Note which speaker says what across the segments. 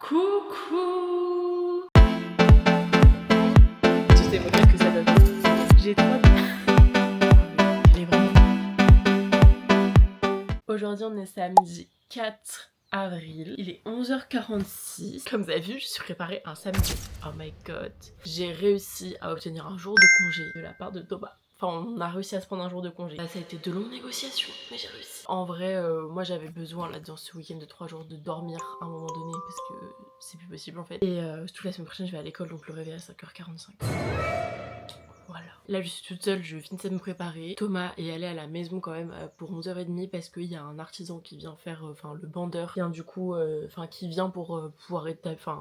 Speaker 1: Coucou. Tu sais pas que ça donne. J'ai trop de... Je l'ai vraiment. Aujourd'hui on est samedi 4 avril, il est 11h46. Comme vous avez vu, je suis préparée un samedi. Oh my god. J'ai réussi à obtenir un jour de congé de la part de Thomas. Enfin, on a réussi à se prendre un jour de congé. Là, ça a été de longues négociations, mais j'ai réussi. En vrai, moi j'avais besoin là dans ce week-end de 3 jours de dormir à un moment donné parce que c'est plus possible en fait. Et toute la semaine prochaine, je vais à l'école donc le réveil à 5h45. Voilà. Là je suis toute seule, je finissais de me préparer. Thomas est allé à la maison quand même pour 11h30 parce qu'il y a un artisan qui vient faire, le bandeur, qui vient du coup, qui vient pour pouvoir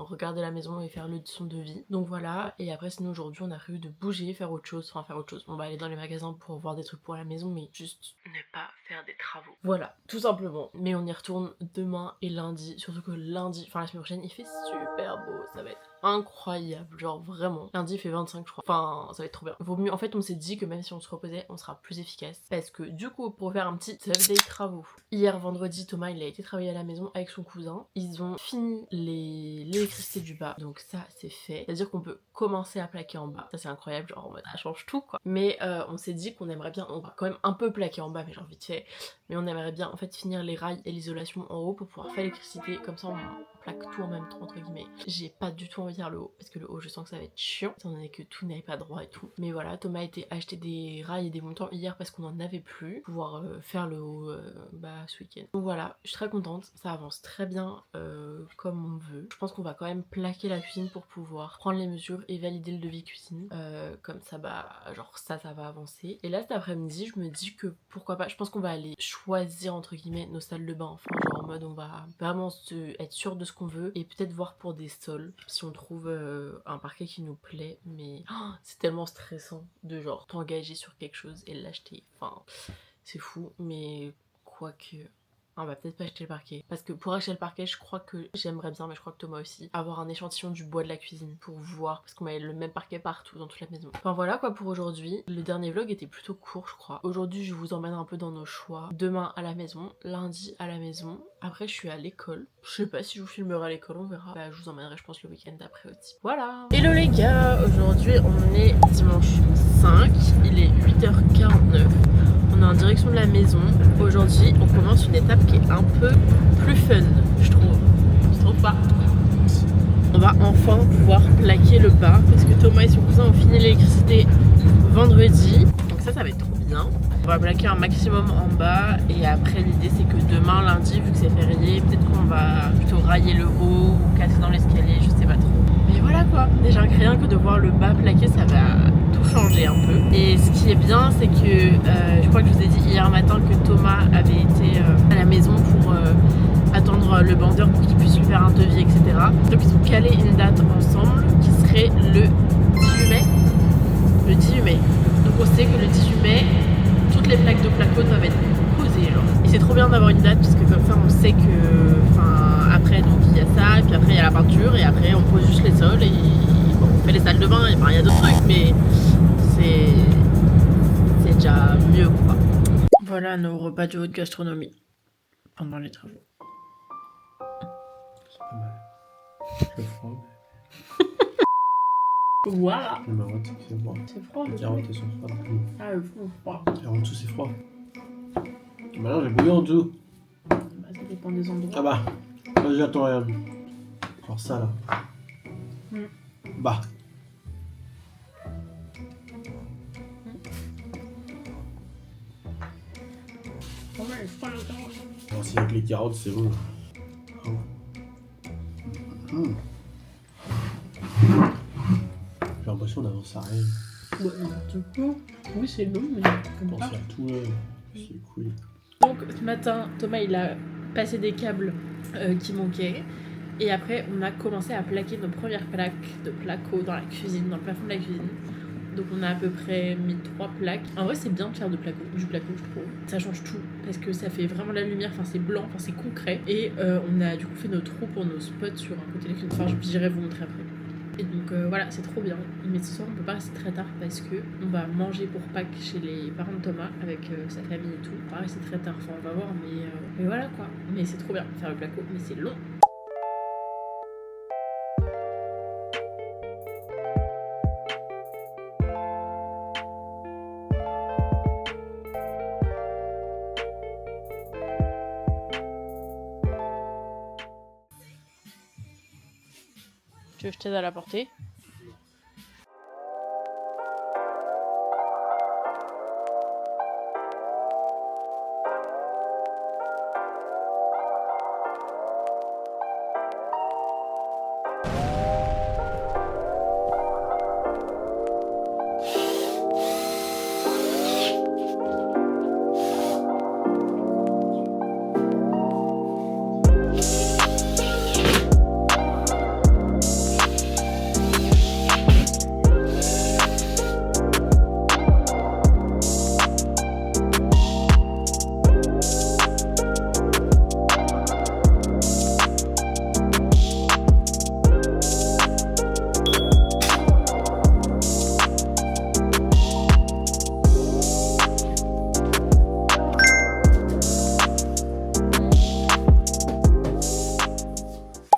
Speaker 1: regarder la maison et faire son devis. Donc voilà, et après sinon aujourd'hui on a prévu de bouger, faire autre chose. On va aller dans les magasins pour voir des trucs pour la maison mais juste ne pas faire des travaux. Voilà, tout simplement. Mais on y retourne demain et lundi, surtout que lundi, la semaine prochaine il fait super beau, ça va être incroyable, genre vraiment. Lundi il fait 25 je crois, ça va être trop bien. Vaut mieux, en fait on s'est dit que même si on se reposait, on sera plus efficace. Parce que du coup, pour faire un petit update travaux. Hier vendredi, Thomas il a été travailler à la maison avec son cousin. Ils ont fini l'électricité du bas, donc ça c'est fait. C'est-à-dire qu'on peut commencer à plaquer en bas. Ça c'est incroyable, genre en mode ça change tout quoi. Mais on s'est dit qu'on aimerait bien, on va quand même un peu plaquer en bas, mais genre vite fait. Mais on aimerait bien en fait finir les rails et l'isolation en haut pour pouvoir faire l'électricité. Comme ça on plaque tout en même temps entre guillemets. J'ai pas du tout envie de faire le haut parce que le haut je sens que ça va être chiant étant donné que tout n'est pas droit et tout. Mais voilà, Thomas a été acheter des rails et des montants hier parce qu'on en avait plus pour pouvoir faire le haut ce week-end. Donc voilà, je suis très contente, ça avance très bien comme on veut. Je pense qu'on va quand même plaquer la cuisine pour pouvoir prendre les mesures et valider le devis cuisine. Comme ça ça va avancer. Et là cet après-midi je me dis que pourquoi pas, je pense qu'on va aller choisir entre guillemets nos salles de bain. Enfin genre en mode on va vraiment être sûr de ce qu'on veut et peut-être voir pour des sols si on trouve un parquet qui nous plaît. Mais c'est tellement stressant de genre t'engager sur quelque chose et l'acheter. C'est fou, mais quoique... On va peut-être pas acheter le parquet. Parce que pour acheter le parquet, je crois que j'aimerais bien, mais je crois que Thomas aussi, avoir un échantillon du bois de la cuisine pour voir. Parce qu'on avait le même parquet partout dans toute la maison. Enfin voilà quoi pour aujourd'hui. Le dernier vlog était plutôt court, je crois. Aujourd'hui, je vous emmène un peu dans nos choix. Demain à la maison, lundi à la maison. Après, je suis à l'école. Je sais pas si je vous filmerai à l'école, on verra. Je vous emmènerai, je pense, le week-end d'après aussi. Voilà. Hello les gars, aujourd'hui on est dimanche 5. Il est 8h49. On est en direction de la maison. Aujourd'hui, on commence une étape qui est un peu plus fun, je trouve. Tu trouves pas? On va enfin pouvoir plaquer le bas parce que Thomas et son cousin ont fini l'électricité vendredi. Donc ça va être trop bien. On va plaquer un maximum en bas et après l'idée c'est que demain, lundi, vu que c'est férié, peut-être qu'on va plutôt railler le haut ou casser dans l'escalier, je sais pas trop. Mais voilà quoi, déjà rien que de voir le bas plaqué, ça va tout changer un peu. Et ce qui est bien, c'est que je crois que je vous ai dit hier matin que Thomas avait été à la maison pour attendre le bandeur pour qu'il puisse lui faire un devis, etc. Donc ils ont calé une date ensemble qui serait le 18 mai. Le 18 mai. Donc on sait que le 18 mai, toutes les plaques de placo doivent être posées. Genre. Et c'est trop bien d'avoir une date parce que comme ça on sait que... après donc il y a ça, et puis après il y a la peinture, et après on pose juste les sols, et bon, on fait les salles de bain, et il y a d'autres trucs, mais c'est déjà mieux quoi. Voilà nos repas de haute gastronomie pendant les travaux.
Speaker 2: C'est pas mal. Le froid.
Speaker 1: Waouh!
Speaker 2: Le marotte, c'est froid.
Speaker 1: C'est froid.
Speaker 2: Les carottes, elles sont froides.
Speaker 1: Ah, le froid.
Speaker 2: Et en dessous, c'est froid. Maintenant, j'ai bouilli en dessous.
Speaker 1: Ça dépend des endroits.
Speaker 2: Ah bah, vas-y, j'attends rien. Genre ça là. Bah. Alors, si avec les carottes, c'est bon. J'ai l'impression d'avance à rien.
Speaker 1: Oui, c'est long, mais comme ça.
Speaker 2: Penser à tout, c'est cool.
Speaker 1: Donc, ce matin, Thomas il a passé des câbles qui manquaient. Et après, on a commencé à plaquer nos premières plaques de placo dans la cuisine, dans le plafond de la cuisine. Donc on a à peu près mis 3 plaques. En vrai c'est bien de faire du placo je trouve. Ça change tout parce que ça fait vraiment la lumière, c'est blanc, c'est concret. Et on a du coup fait nos trous pour nos spots sur un côté de la cuisine. J'irai vous montrer après. Et donc voilà, c'est trop bien. Mais ce soir on peut pas rester très tard parce que on va manger pour Pâques chez les parents de Thomas avec sa famille et tout. On va pas rester très tard, on va voir, mais voilà quoi. Mais c'est trop bien de faire le placo, mais c'est long. Tu veux que je t'aide à la porter?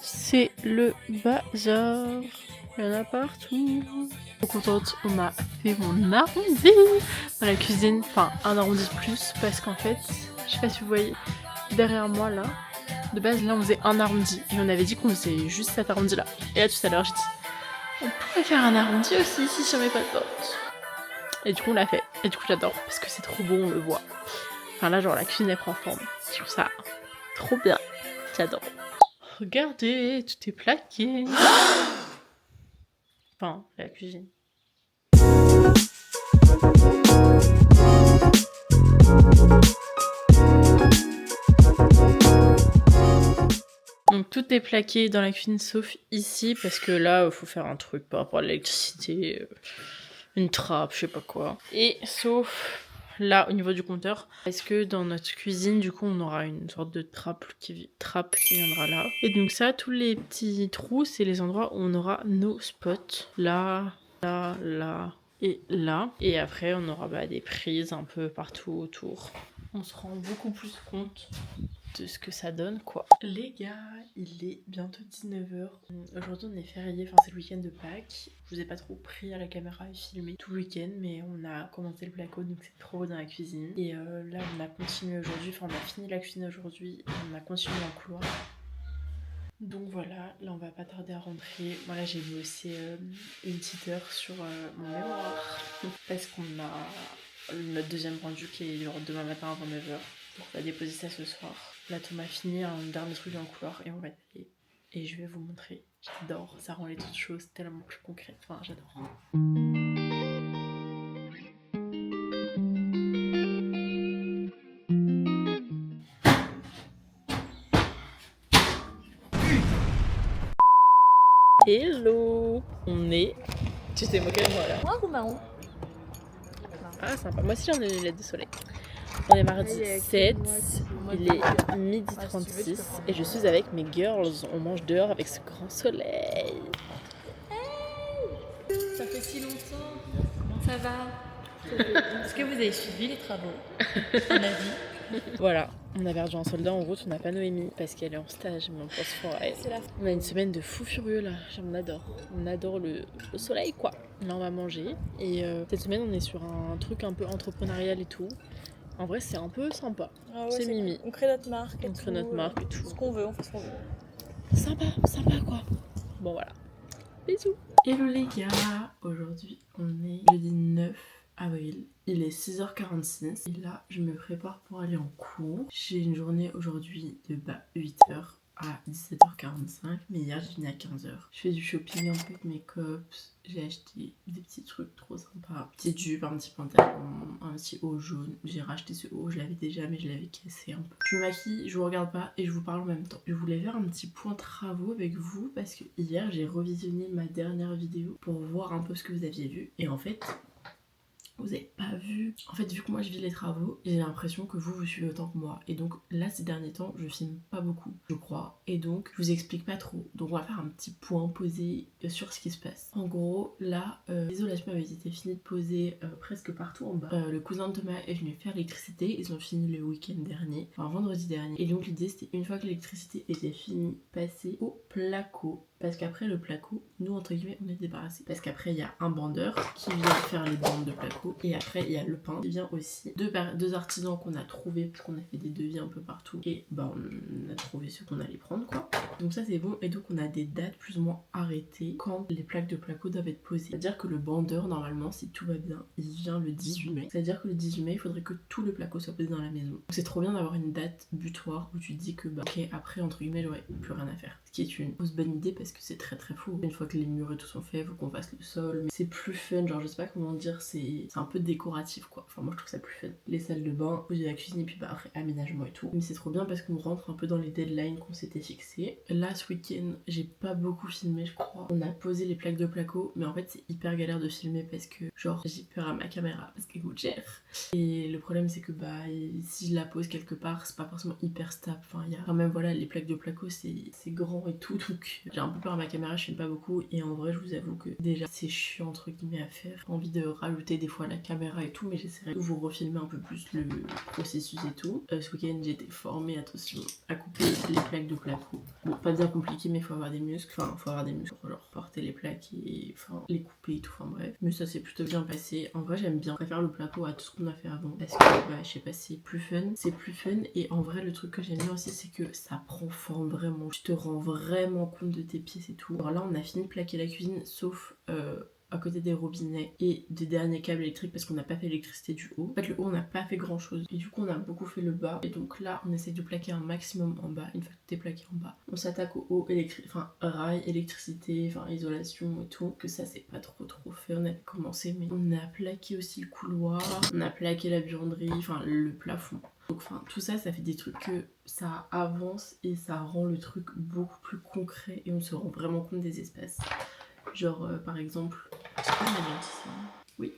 Speaker 1: C'est le bazar. Il y en a partout. Trop contente, on m'a fait mon arrondi dans la cuisine. Enfin, un arrondi de plus parce qu'en fait, je sais pas si vous voyez, derrière moi là, de base là on faisait un arrondi. Et on avait dit qu'on faisait juste cet arrondi là. Et là tout à l'heure j'ai dit, on pourrait faire un arrondi aussi si j'en mets pas de porte. Et du coup on l'a fait. Et du coup j'adore parce que c'est trop beau, on le voit. Enfin là genre la cuisine elle prend forme. Je trouve ça trop bien. J'adore. Regardez, tout est plaqué. Enfin, la cuisine. Donc tout est plaqué dans la cuisine sauf ici parce que là il faut faire un truc par rapport à l'électricité, une trappe, je sais pas quoi. Et sauf là au niveau du compteur, parce que dans notre cuisine du coup on aura une sorte de trappe qui viendra là. Et donc ça, tous les petits trous, c'est les endroits où on aura nos spots. Là, là, là et là. Et après on aura des prises un peu partout autour. On se rend beaucoup plus compte de ce que ça donne quoi. Les gars, il est bientôt 19h. Aujourd'hui on est férié, enfin c'est le week-end de Pâques. Je vous ai pas trop pris à la caméra et filmé tout le week-end, mais on a commencé le placo donc c'est trop beau dans la cuisine. Et là on a continué aujourd'hui, enfin on a fini la cuisine aujourd'hui et on a continué dans le couloir. Donc voilà, là on va pas tarder à rentrer. Moi là j'ai bossé une petite heure sur mon mémoire parce qu'on a notre deuxième rendu qui est demain matin avant 9h. Donc on va déposer ça ce soir. Là Thomas a fini un dernier truc dans le couloir et on va y aller. Et je vais vous montrer. J'adore, ça rend les toutes choses tellement plus concrètes. Enfin j'adore. Hello. On est... Tu t'es moqué de moi là.
Speaker 3: Noir ou marron?
Speaker 1: Ah sympa, moi aussi j'en ai une lunette de soleil. On est mardi 7, il est 12h36 et je suis avec mes girls. On mange dehors avec ce grand soleil.
Speaker 3: Hey, ça fait si longtemps. Comment ça va? Est-ce que vous avez suivi les travaux de ma vie?
Speaker 1: Voilà, on a perdu un soldat en route, on n'a pas Noémie parce qu'elle est en stage, mais on pense fort à elle. On a une semaine de fou furieux là, on adore le soleil quoi. Là on va manger et cette semaine on est sur un truc un peu entrepreneurial et tout. En vrai c'est un peu sympa,
Speaker 3: Ah ouais,
Speaker 1: c'est mimi.
Speaker 3: On crée notre marque et
Speaker 1: On
Speaker 3: tout.
Speaker 1: crée notre marque et tout.
Speaker 3: Ce qu'on veut, on fait ce qu'on veut.
Speaker 1: Sympa quoi. Bon voilà, bisous. Hello les gars, aujourd'hui on est jeudi 9 avril, il est 6h46 et là je me prépare pour aller en cours. J'ai une journée aujourd'hui de 8h à 17h45, mais hier j'ai fini à 15h. Je fais du shopping un peu avec mes cops, j'ai acheté des petits trucs trop sympas, petite jupe, un petit pantalon, un petit haut jaune. J'ai racheté ce haut, je l'avais déjà mais je l'avais cassé un peu. Je me maquille, je vous regarde pas et je vous parle en même temps. Je voulais faire un petit point travaux avec vous parce que hier j'ai revisionné ma dernière vidéo pour voir un peu ce que vous aviez vu et en fait vous avez pas vu. En fait, vu que moi je vis les travaux, j'ai l'impression que vous suivez autant que moi. Et donc là, ces derniers temps, je filme pas beaucoup, je crois. Et donc, je vous explique pas trop. Donc, on va faire un petit point posé sur ce qui se passe. En gros, là, l'isolation avait été finie de poser presque partout en bas. Le cousin de Thomas est venu faire l'électricité. Ils ont fini le week-end dernier, enfin vendredi dernier. Et donc, l'idée, c'était une fois que l'électricité était finie, passer au placo. parce qu'après le placo, nous entre guillemets on est débarrassé. Parce qu'après il y a un bandeur qui vient faire les bandes de placo et après il y a le pain qui vient aussi. Deux artisans qu'on a trouvé parce qu'on a fait des devis un peu partout et bah on a trouvé ceux qu'on allait prendre quoi. Donc ça c'est bon et donc on a des dates plus ou moins arrêtées quand les plaques de placo doivent être posées. C'est-à-dire que le bandeur normalement si tout va bien il vient le 18 mai. C'est-à-dire que le 18 mai il faudrait que tout le placo soit posé dans la maison. Donc c'est trop bien d'avoir une date butoir où tu te dis que bah ok après entre guillemets j'aurais plus rien à faire. Ce qui est une fausse bonne idée parce que c'est très très fou. Une fois que les murs et tout sont faits, faut qu'on fasse le sol. Mais c'est plus fun, genre je sais pas comment dire, c'est un peu décoratif quoi. Enfin moi je trouve ça plus fun. Les salles de bain, poser la cuisine et puis bah après aménagement et tout. Mais c'est trop bien parce qu'on rentre un peu dans les deadlines qu'on s'était fixés. Là ce week-end j'ai pas beaucoup filmé je crois. On a posé les plaques de placo mais en fait c'est hyper galère de filmer parce que genre j'ai peur à ma caméra parce qu'elle coûte cher. Et le problème c'est que bah si je la pose quelque part c'est pas forcément hyper stable. Enfin il y a quand même voilà les plaques de placo c'est grand et tout donc j'ai un peu peur à ma caméra, je filme pas beaucoup et en vrai je vous avoue que déjà c'est chiant entre guillemets à faire. J'ai envie de rajouter des fois la caméra et tout mais j'essaierai de vous refilmer un peu plus le processus et tout. Ce week-end j'ai été formée attention à couper les plaques de placo. Bon pas bien compliqué mais faut avoir des muscles, enfin faut avoir des muscles pour genre porter les plaques et enfin les couper et tout, enfin bref. Mais ça s'est plutôt bien passé. En vrai j'aime bien, je préfère le placo à tout ce qu'on a fait avant parce que bah je sais pas c'est plus fun et en vrai le truc que j'aime bien aussi c'est que ça prend forme vraiment. Tu te rends vraiment compte de tes pièces et tout. Alors là on a fini de plaquer la cuisine sauf à côté des robinets et des derniers câbles électriques parce qu'on n'a pas fait l'électricité du haut. En fait le haut on n'a pas fait grand chose et du coup on a beaucoup fait le bas et donc là on essaie de plaquer un maximum en bas. Une fois que t'es plaqué en bas on s'attaque au haut, enfin rail, électricité, enfin isolation et tout, que ça c'est pas trop fait. On avait commencé mais on a plaqué aussi le couloir, on a plaqué la buanderie, enfin le plafond. Donc enfin tout ça fait des trucs que ça avance et ça rend le truc beaucoup plus concret et on se rend vraiment compte des espaces. Genre par exemple, c'est quoi une ici? Oui.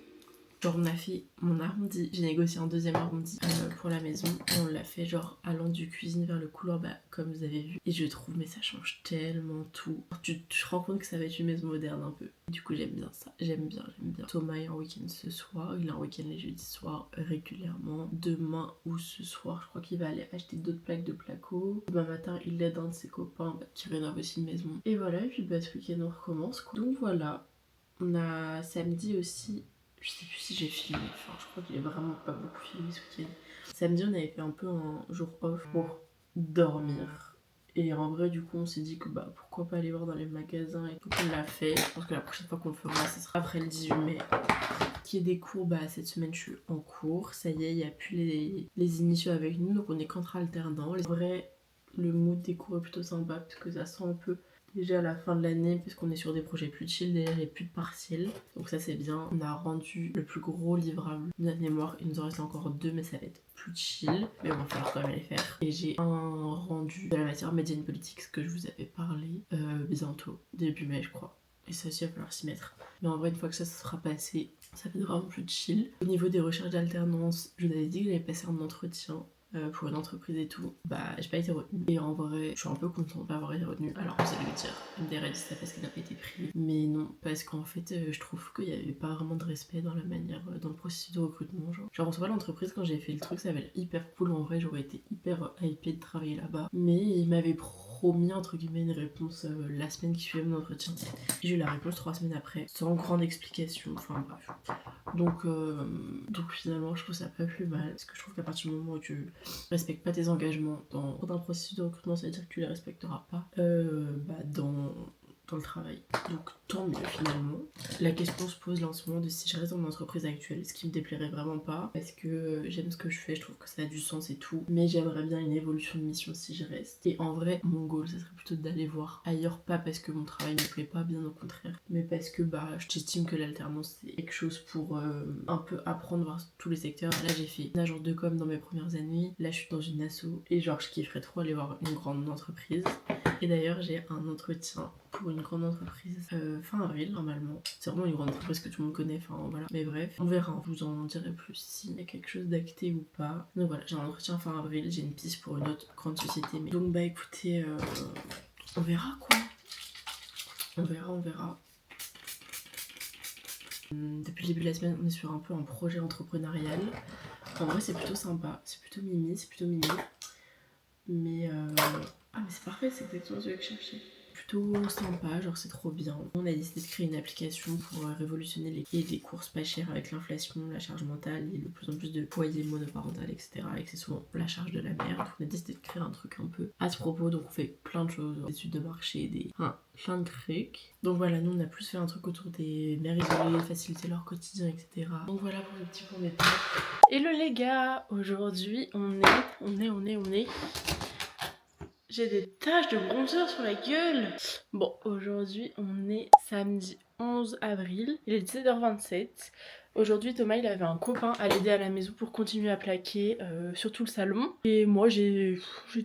Speaker 1: Genre on a fait mon arrondi, j'ai négocié un deuxième arrondi pour la maison et on l'a fait genre allant du cuisine vers le couloir bah, comme vous avez vu et je trouve mais ça change tellement tout. Tu te rends compte que ça va être une maison moderne un peu. Du coup j'aime bien ça, j'aime bien. Thomas est en week-end ce soir, il est en week-end les jeudis soirs régulièrement. Demain ou ce soir je crois qu'il va aller acheter d'autres plaques de placo. Demain matin il aide un de ses copains qui rénove aussi une maison. Et voilà et puis bah ce week-end on recommence quoi. Donc voilà, on a samedi aussi. Je sais plus si j'ai filmé, enfin je crois qu'il est vraiment pas beaucoup filmé ce week-end. Samedi on avait fait un peu un jour off pour dormir. Et en vrai du coup on s'est dit que bah pourquoi pas aller voir dans les magasins et tout. On l'a fait. Je pense que la prochaine fois qu'on le fera ce sera après le 18 mai. Qui est des cours, bah cette semaine je suis en cours. Ça y est, il n'y a plus les initiaux avec nous donc on est contre alternants. En vrai le mood des cours est plutôt sympa parce que ça sent un peu déjà à la fin de l'année puisqu'on est sur des projets plus chill, déjà il n'y a plus de partiels donc ça c'est bien. On a rendu le plus gros livrable de notre mémoire, il nous en reste encore 2 mais ça va être plus chill mais on va falloir quand même les faire. Et j'ai un rendu de la matière Media and Politics que je vous avais parlé bientôt, début mai je crois. Et ça aussi il va falloir s'y mettre. Mais en vrai une fois que ça sera passé, ça va être vraiment plus chill. Au niveau des recherches d'alternance, je vous avais dit que j'avais passé un entretien pour une entreprise et tout, bah j'ai pas été retenue. Et en vrai, je suis un peu contente de pas avoir été retenue. Alors vous allez me dire, MDR dit ça parce qu'elle n'a pas été prise. Mais non, parce qu'en fait, je trouve qu'il y avait pas vraiment de respect dans la manière, dans le processus de recrutement. Genre en soi, l'entreprise, quand j'ai fait le truc, ça avait l'air hyper cool. En vrai, j'aurais été hyper hypée de travailler là-bas. Mais il m'avait promis, entre guillemets, une réponse la semaine qui suivait mon entretien. Et j'ai eu la réponse 3 semaines après, sans grande explication. Enfin bref. Donc finalement, je trouve ça pas plus mal. Parce que je trouve qu'à partir du moment où tu respectes pas tes engagements dans un processus de recrutement, ça veut dire que tu les respecteras pas dans le travail. Donc tant mieux finalement. La question se pose là en ce moment de si je reste dans mon entreprise actuelle, ce qui me déplairait vraiment pas parce que j'aime ce que je fais, je trouve que ça a du sens et tout, mais j'aimerais bien une évolution de mission si je reste. Et en vrai mon goal ça serait plutôt d'aller voir ailleurs, pas parce que mon travail me plaît pas, bien au contraire, mais parce que j'estime que l'alternance c'est quelque chose pour un peu apprendre voir tous les secteurs. Là j'ai fait une agence de com dans mes premières années, là je suis dans une asso et genre je kifferais trop aller voir une grande entreprise. Et d'ailleurs j'ai un entretien pour une grande entreprise fin avril normalement. C'est vraiment une grande entreprise que tout le monde connaît, enfin voilà. Mais bref, on verra, je vous en dirai plus s'il y a quelque chose d'acté ou pas. Donc voilà, j'ai un entretien fin avril, j'ai une piste pour une autre grande société. Mais... Donc écoutez, on verra quoi. On verra. Depuis le début de la semaine, on est sur un peu un projet entrepreneurial. En vrai c'est plutôt sympa, c'est plutôt mimi. Mais c'est parfait, c'est exactement ce que je cherchais. plutôt sympa, genre c'est trop bien. On a décidé de créer une application pour révolutionner les prix des courses pas chères avec l'inflation, la charge mentale et de plus en plus de foyers monoparentaux, etc. Et que c'est souvent la charge de la mère. Donc on a décidé de créer un truc un peu à ce propos, donc on fait plein de choses, des études de marché, plein de trucs. Donc voilà, nous on a plus fait un truc autour des mères isolées, faciliter leur quotidien, etc. Donc voilà pour le petit point d'étape. Hello les gars, aujourd'hui on est... J'ai des taches de bronzer sur la gueule. Bon, aujourd'hui on est samedi 11 avril, il est 17h27. Aujourd'hui Thomas il avait un copain à l'aider à la maison pour continuer à plaquer sur tout le salon. Et moi j'ai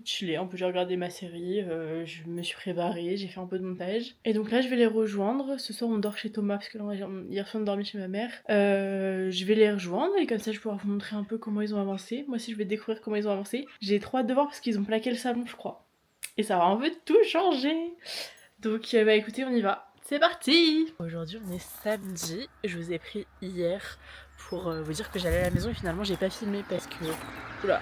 Speaker 1: chillé un peu, j'ai regardé ma série, je me suis préparée, j'ai fait un peu de montage. Et donc là je vais les rejoindre. Ce soir on dort chez Thomas parce que hier soir on dormi chez ma mère. Je vais les rejoindre et comme ça je vais pouvoir vous montrer un peu comment ils ont avancé. Moi aussi je vais découvrir comment ils ont avancé. J'ai trop hâte de voir parce qu'ils ont plaqué le salon je crois. Et ça va un peu tout changer. Donc bah écoutez, on y va. C'est parti. Aujourd'hui on est samedi. Je vous ai pris hier pour vous dire que j'allais à la maison et finalement j'ai pas filmé parce que... Oula.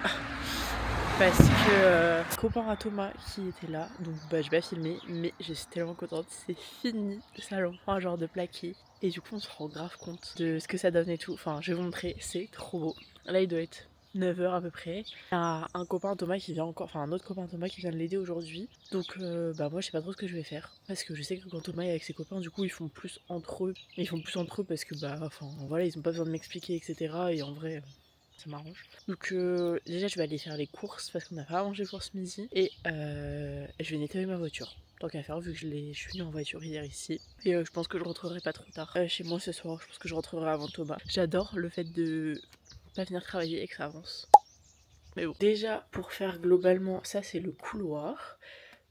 Speaker 1: Parce que copain à Thomas qui était là, donc bah j'ai pas filmé, mais je suis tellement contente, c'est fini, le salon prend un genre de plaqué, et du coup on se rend grave compte de ce que ça donne et tout, enfin je vais vous montrer, c'est trop beau. Là il doit être 9h à peu près. Il y a un copain Thomas qui vient encore, enfin un autre copain Thomas qui vient de l'aider aujourd'hui, donc bah moi je sais pas trop ce que je vais faire, parce que je sais que quand Thomas est avec ses copains, du coup ils font plus entre eux, parce que bah enfin voilà ils ont pas besoin de m'expliquer etc, et en vrai... ça m'arrange. Donc déjà je vais aller faire les courses parce qu'on n'a pas mangé pour ce midi. Et je vais nettoyer ma voiture. Tant qu'à faire vu que je suis venue en voiture hier ici. Et je pense que je rentrerai pas trop tard chez moi ce soir. Je pense que je rentrerai avant Thomas. J'adore le fait de pas venir travailler et que ça avance. Mais bon. Déjà pour faire globalement, ça c'est le couloir.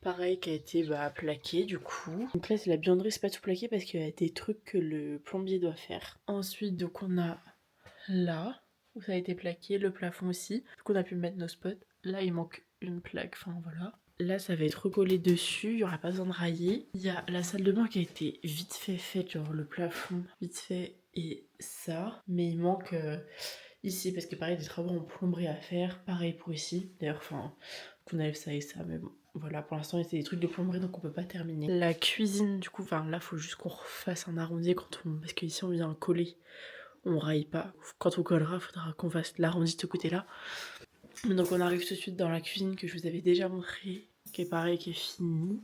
Speaker 1: Pareil qui a été plaqué du coup. Donc là c'est la buanderie, c'est pas tout plaqué parce qu'il y a des trucs que le plombier doit faire. Ensuite donc on a là où ça a été plaqué, le plafond aussi. Du coup on a pu mettre nos spots. Là il manque une plaque, enfin voilà. Là ça va être recollé dessus, il n'y aura pas besoin de railler. Il y a la salle de bain qui a été vite fait faite, genre le plafond vite fait et ça. Mais il manque ici parce que pareil des travaux en plomberie à faire, pareil pour ici. D'ailleurs enfin qu'on enlève ça et ça, mais bon. Voilà, pour l'instant, c'est des trucs de plomberie donc on peut pas terminer. La cuisine, du coup, enfin là, faut juste qu'on refasse un arrondi parce qu'ici on vient coller. On raille pas. Quand on collera, faudra qu'on fasse l'arrondi de ce côté-là. Donc on arrive tout de suite dans la cuisine que je vous avais déjà montré, qui est pareil, qui est finie.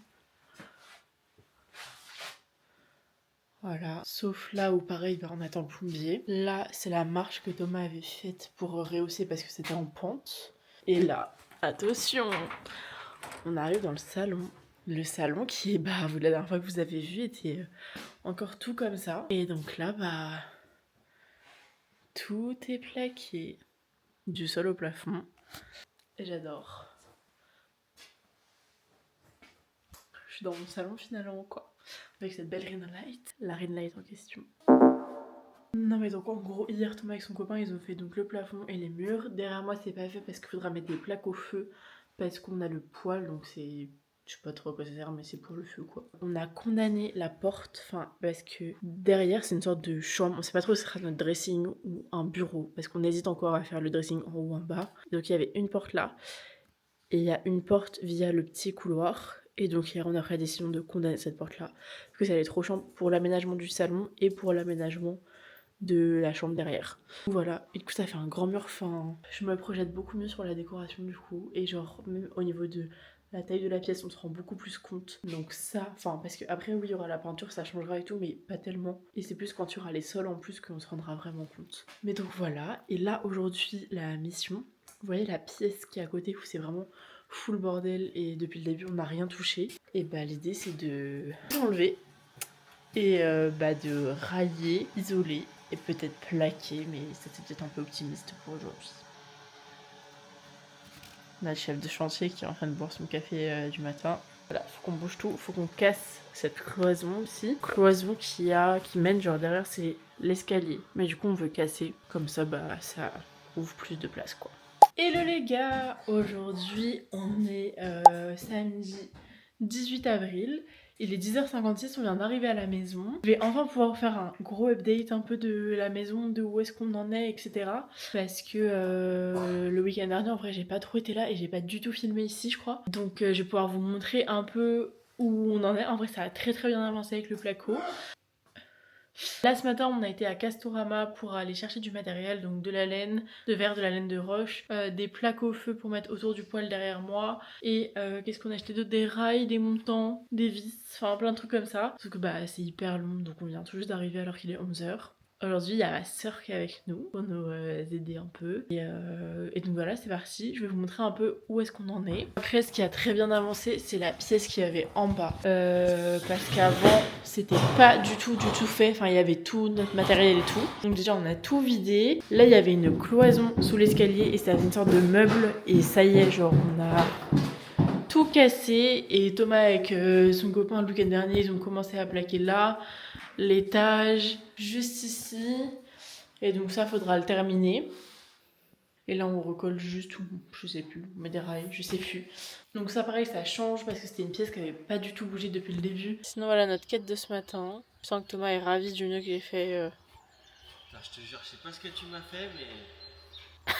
Speaker 1: Voilà. Sauf là où pareil, on attend le plombier. Là, c'est la marche que Thomas avait faite pour rehausser parce que c'était en pente. Et là, attention, on arrive dans le salon. Le salon qui est, la dernière fois que vous avez vu, était encore tout comme ça. Et donc là, tout est plaqué. Du sol au plafond. Et j'adore. Je suis dans mon salon finalement quoi. Avec cette belle ring light. La ring light en question. Non mais donc en gros hier Thomas avec son copain ils ont fait donc le plafond et les murs. Derrière moi c'est pas fait parce qu'il faudra mettre des plaques au feu. Parce qu'on a le poêle donc c'est... Je sais pas trop à quoi ça sert mais c'est pour le feu quoi. On a condamné la porte, parce que derrière c'est une sorte de chambre. On sait pas trop si ce sera notre dressing ou un bureau. Parce qu'on hésite encore à faire le dressing en haut ou en bas. Donc il y avait une porte là. Et il y a une porte via le petit couloir. Et donc hier on a pris la décision de condamner cette porte là. Parce que ça allait être trop chiant pour l'aménagement du salon et pour l'aménagement de la chambre derrière. Voilà, et du coup ça fait un grand mur, je me projette beaucoup mieux sur la décoration du coup. Et genre même au niveau de la taille de la pièce on se rend beaucoup plus compte. Donc ça, parce que après oui il y aura la peinture, ça changera et tout mais pas tellement. Et c'est plus quand il y aura les sols en plus qu'on se rendra vraiment compte. Mais donc voilà, et là aujourd'hui la mission... Vous voyez la pièce qui est à côté où c'est vraiment full bordel et depuis le début on n'a rien touché. Et l'idée c'est de l'enlever et de railler, isoler et peut-être plaquer, mais c'était peut-être un peu optimiste pour aujourd'hui. On a le chef de chantier qui est en train de boire son café du matin. Voilà, faut qu'on bouge tout, faut qu'on casse cette cloison aussi. Cloison qui mène genre derrière c'est l'escalier. Mais du coup on veut casser, comme ça ça ouvre plus de place quoi. Hello les gars, aujourd'hui on est samedi 18 avril, il est 10h56, on vient d'arriver à la maison. Je vais enfin pouvoir faire un gros update un peu de la maison, de où est-ce qu'on en est, etc. Parce que le week-end dernier en vrai j'ai pas trop été là et j'ai pas du tout filmé ici je crois. Donc je vais pouvoir vous montrer un peu où on en est. En vrai ça a très bien avancé avec le placo. Là ce matin on a été à Castorama pour aller chercher du matériel, donc de la laine de verre, de la laine de roche, des plaques au feu pour mettre autour du poêle derrière moi, et qu'est-ce qu'on a acheté d'autre, des rails, des montants, des vis, enfin plein de trucs comme ça. Sauf que bah c'est hyper long, donc on vient tout juste d'arriver alors qu'il est 11h. Aujourd'hui, il y a ma soeur qui est avec nous pour nous aider un peu. Et donc voilà, c'est parti. Je vais vous montrer un peu où est-ce qu'on en est. Après, ce qui a très bien avancé, c'est la pièce qu'il y avait en bas. Parce qu'avant, c'était pas du tout fait. Enfin, il y avait tout notre matériel et tout. Donc déjà, on a tout vidé. Là, il y avait une cloison sous l'escalier et ça avait une sorte de meuble. Et ça y est, genre, on a tout cassé. Et Thomas avec son copain le week-end dernier, ils ont commencé à plaquer là. L'étage juste ici, et donc ça faudra le terminer. Et là on recolle juste, ou je sais plus, on met des rails, je sais plus. Donc ça pareil, ça change parce que c'était une pièce qui avait pas du tout bougé depuis le début. Sinon voilà notre quête de ce matin. Je sens que Thomas est ravi du nœud que j'ai fait.
Speaker 2: Putain, je te jure, je sais pas ce que tu m'as fait, mais...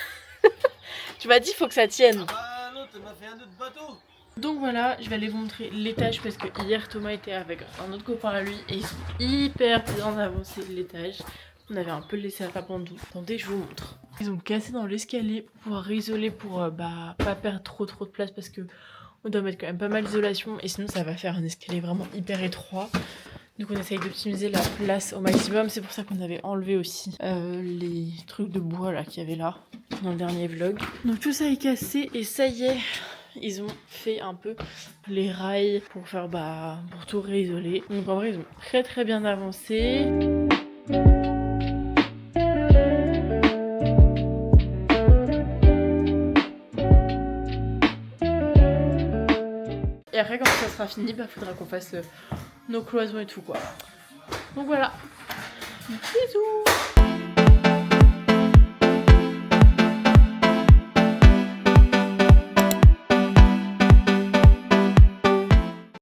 Speaker 1: Tu m'as dit faut que ça tienne.
Speaker 2: Ah non, tu m'as fait un autre bateau.
Speaker 1: Donc voilà, je vais aller vous montrer l'étage parce que hier Thomas était avec un autre copain à lui et ils sont hyper bien avancés l'étage. On avait un peu laissé à l'abandon. Attendez, je vous montre. Ils ont cassé dans l'escalier pour pouvoir isoler pour pas perdre trop de place parce que on doit mettre quand même pas mal d'isolation et sinon ça va faire un escalier vraiment hyper étroit. Donc on essaye d'optimiser la place au maximum. C'est pour ça qu'on avait enlevé aussi les trucs de bois là qu'il y avait là dans le dernier vlog. Donc tout ça est cassé et ça y est. Ils ont fait un peu les rails pour faire pour tout réisoler. Donc en vrai ils ont très bien avancé. Et après quand ça sera fini, faudra qu'on fasse nos cloisons et tout quoi. Donc voilà. Bisous.